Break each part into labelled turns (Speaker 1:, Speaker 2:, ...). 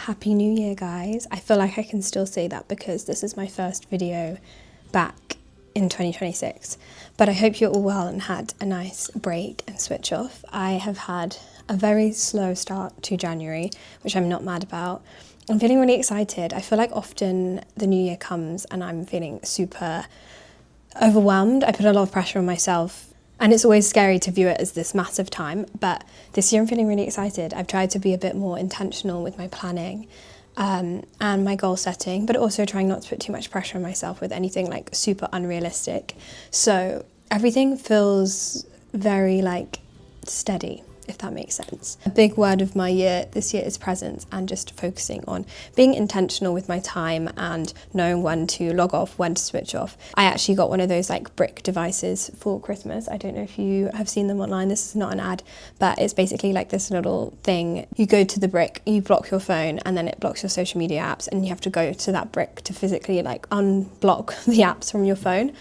Speaker 1: Happy New Year, guys. I feel like I can still say that because this is my first video back in 2026. But I hope you're all well and had a nice break and switch off. I have had a very slow start to January, which I'm not mad about. I'm feeling really excited. I feel like often the new year comes and I'm feeling super overwhelmed. I put a lot of pressure on myself. And it's always scary to view it as this massive time, but this year I'm feeling really excited. I've tried to be a bit more intentional with my planning and my goal setting, but also trying not to put too much pressure on myself with anything like super unrealistic. So everything feels very like steady, if that makes sense. A big word of my year this year is presence, and just focusing on being intentional with my time and knowing when to log off, when to switch off. I actually got one of those like brick devices for Christmas. I don't know if you have seen them online. This is not an ad, but it's basically like this little thing. You go to the brick, you block your phone, and then it blocks your social media apps, and you have to go to that brick to physically like unblock the apps from your phone.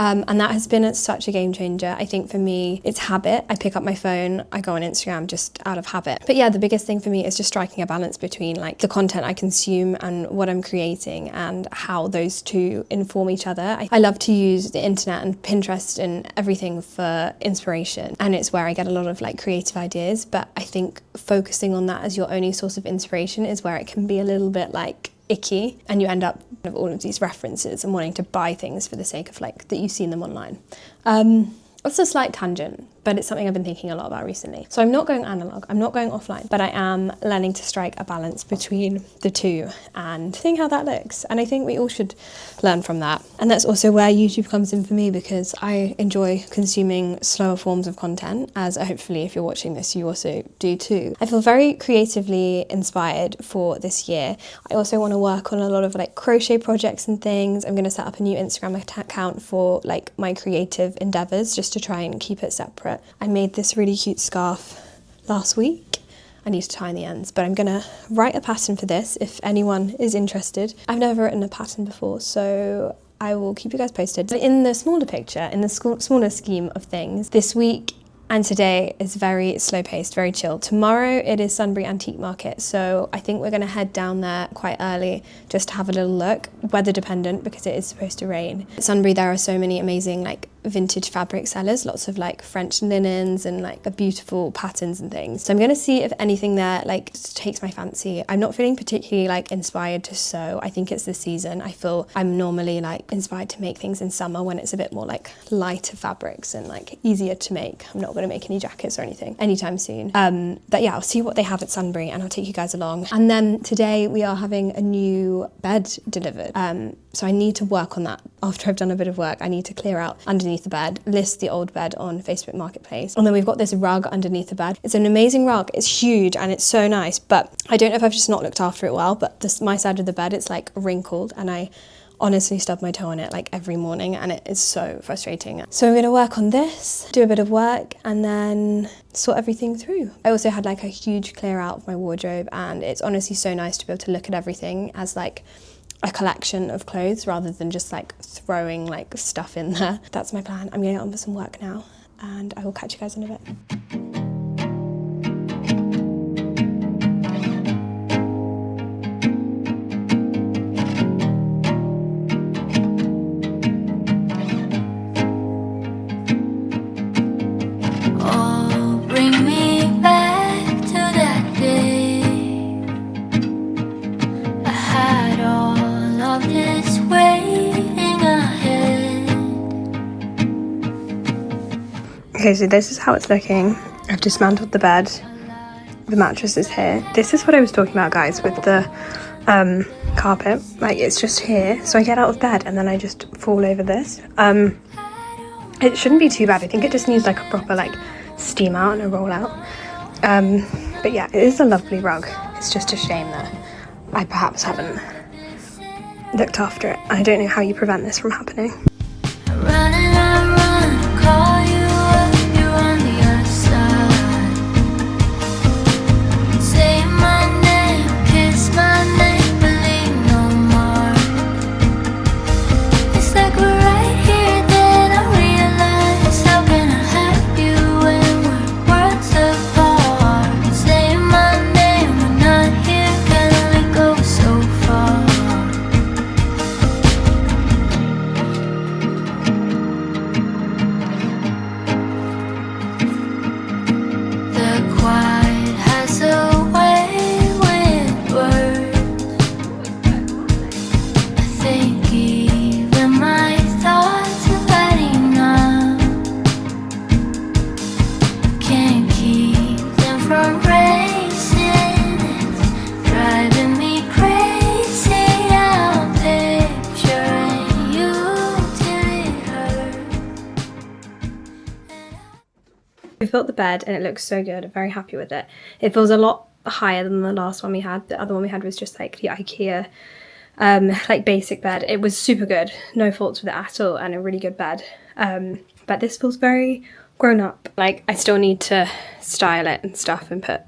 Speaker 1: And that has been such a game changer. I think for me, it's habit. I pick up my phone, I go on Instagram just out of habit. But yeah, the biggest thing for me is just striking a balance between like the content I consume and what I'm creating and how those two inform each other. I love to use the internet and Pinterest and everything for inspiration. And it's where I get a lot of like creative ideas. But I think focusing on that as your only source of inspiration is where it can be a little bit like icky, and you end up with all of these references and wanting to buy things for the sake of like that you've seen them online. It's a slight tangent, but it's something I've been thinking a lot about recently. So I'm not going analog, I'm not going offline, but I am learning to strike a balance between the two and seeing how that looks. And I think we all should learn from that. And that's also where YouTube comes in for me, because I enjoy consuming slower forms of content, as hopefully if you're watching this, you also do too. I feel very creatively inspired for this year. I also want to work on a lot of like crochet projects and things. I'm going to set up a new Instagram account for like my creative endeavors, just to try and keep it separate. I made this really cute scarf last week. I need to tie in the ends, but I'm gonna write a pattern for this if anyone is interested. I've never written a pattern before, so I will keep you guys posted. In the smaller picture, in the smaller scheme of things, this week and today is very slow paced, very chill. Tomorrow it is Sunbury Antique Market, so I think we're gonna head down there quite early just to have a little look, weather dependent because it is supposed to rain. At Sunbury there are so many amazing like vintage fabric sellers, lots of like French linens and like beautiful patterns and things. So I'm gonna see if anything there like takes my fancy. I'm not feeling particularly like inspired to sew. I think it's the season. I feel I'm normally like inspired to make things in summer when it's a bit more like lighter fabrics and like easier to make. I'm not gonna make any jackets or anything anytime soon. But yeah, I'll see what they have at Sunbury and I'll take you guys along. And then today we are having a new bed delivered. So I need to work on that. After I've done a bit of work, I need to clear out underneath the bed, list the old bed on Facebook Marketplace. And then we've got this rug underneath the bed. It's an amazing rug. It's huge and it's so nice, but I don't know if I've just not looked after it well, but my side of the bed, it's like wrinkled, and I honestly stub my toe on it like every morning, and it is so frustrating. So I'm gonna work on this, do a bit of work, and then sort everything through. I also had like a huge clear out of my wardrobe, and it's honestly so nice to be able to look at everything as like a collection of clothes rather than just like throwing like stuff in there. That's my plan. I'm gonna get on with some work now, and I will catch you guys in a bit. Okay, so this is how it's looking. I've dismantled the bed. The mattress is here. This is what I was talking about, guys, with the carpet. Like, it's just here. So I get out of bed and then I just fall over this. It shouldn't be too bad. I think it just needs like a proper like steam out and a roll out. But yeah, it is a lovely rug. It's just a shame that I perhaps haven't looked after it. I don't know how you prevent this from happening. built the bed and it looks so good. I'm very happy with it. It feels a lot higher than the last one we had. The other one we had was just like the IKEA like basic bed. It was super good, no faults with it at all, and a really good bed. But this feels very grown up. Like I still need to style it and stuff and put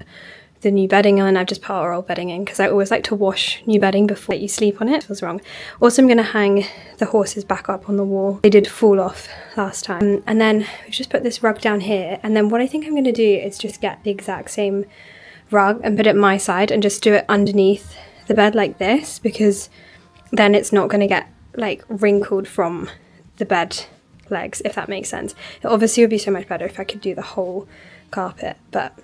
Speaker 1: the new bedding on. I've just put our old bedding in because I always like to wash new bedding before you sleep on it. It feels wrong. Also, I'm going to hang the horses back up on the wall. They did fall off last time. And then we've just put this rug down here. And then what I think I'm going to do is just get the exact same rug and put it my side and just do it underneath the bed like this, because then it's not going to get like wrinkled from the bed legs, if that makes sense. It obviously would be so much better if I could do the whole carpet, but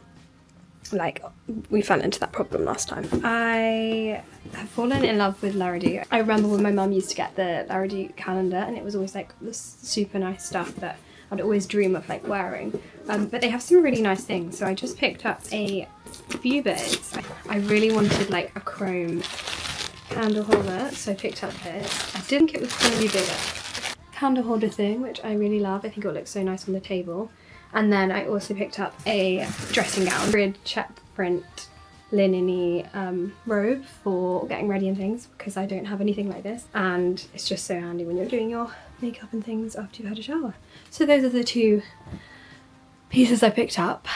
Speaker 1: like we fell into that problem last time. I have fallen in love with Laredo. I remember when my mum used to get the Laredo calendar, and it was always like this super nice stuff that I'd always dream of like wearing. But they have some really nice things. So I just picked up a few bits. I really wanted like a chrome candle holder, so I picked up this. I didn't think it was going to be bigger. Candle holder thing, which I really love. I think it will look so nice on the table. And then I also picked up a dressing gown, grid check print linen-y robe for getting ready and things, because I don't have anything like this, and it's just so handy when you're doing your makeup and things after you've had a shower. So those are the two pieces I picked up.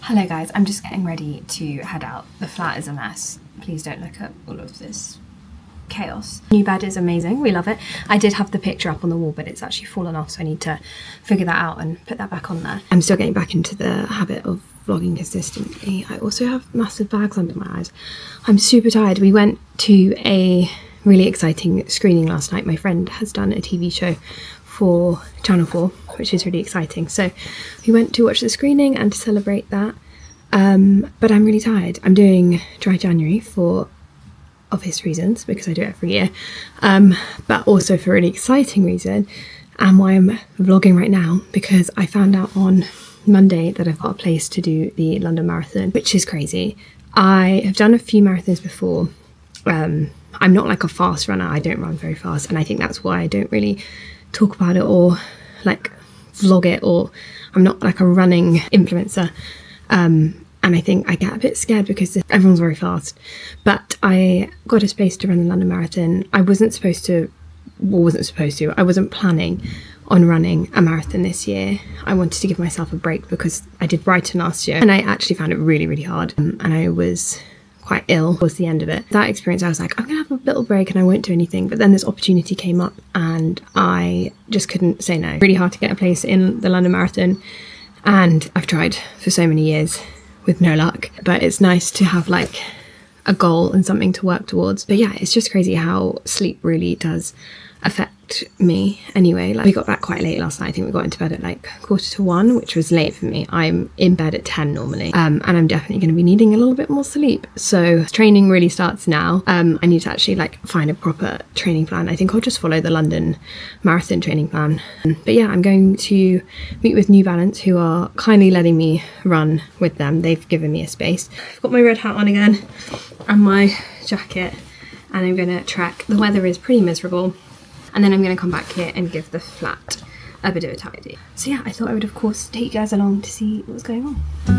Speaker 1: Hello guys, I'm just getting ready to head out. The flat is a mess. Please don't look at all of this chaos. New bed is amazing, we love it. I did have the picture up on the wall, but it's actually fallen off, so I need to figure that out and put that back on there. I'm still getting back into the habit of vlogging consistently. I also have massive bags under my eyes. I'm super tired. We went to a really exciting screening last night. My friend has done a TV show for Channel 4, which is really exciting. So we went to watch the screening and to celebrate that. But I'm really tired. I'm doing dry January for obvious reasons, because I do it every year, but also for a really exciting reason, and why I'm vlogging right now, because I found out on Monday that I've got a place to do the London Marathon, which is crazy. I have done a few marathons before. I'm not like a fast runner. I don't run very fast, and I think that's why I don't really talk about it or like vlog it, or I'm not like a running influencer. And I think I get a bit scared because everyone's very fast. But I got a space to run the London Marathon. I wasn't planning on running a marathon this year. I wanted to give myself a break because I did Brighton last year and I actually found it really, really hard. And I was quite ill towards the end of it. That experience, I was like, I'm gonna have a little break and I won't do anything. But then this opportunity came up and I just couldn't say no. Really hard to get a place in the London Marathon. And I've tried for so many years with no luck, but it's nice to have like
Speaker 2: a goal and something to work towards. But yeah, it's just crazy how sleep really does affect me anyway. Like, we got back quite late last night. I think we got into bed at like 1:45, which was late for me. I'm in bed at 10 normally, and I'm definitely going to be needing a little bit more sleep. So training really starts now. I need to actually like find a proper training plan. I think I'll just follow the London Marathon training plan. But yeah, I'm going to meet with New Balance, who are kindly letting me run with them. They've given me a space. I've got my red hat on again and my jacket, and I'm going to trek. The weather is pretty miserable. And then I'm going to come back here and give the flat a bit of a tidy. So yeah, I thought I would of course take you guys along to see what's going on.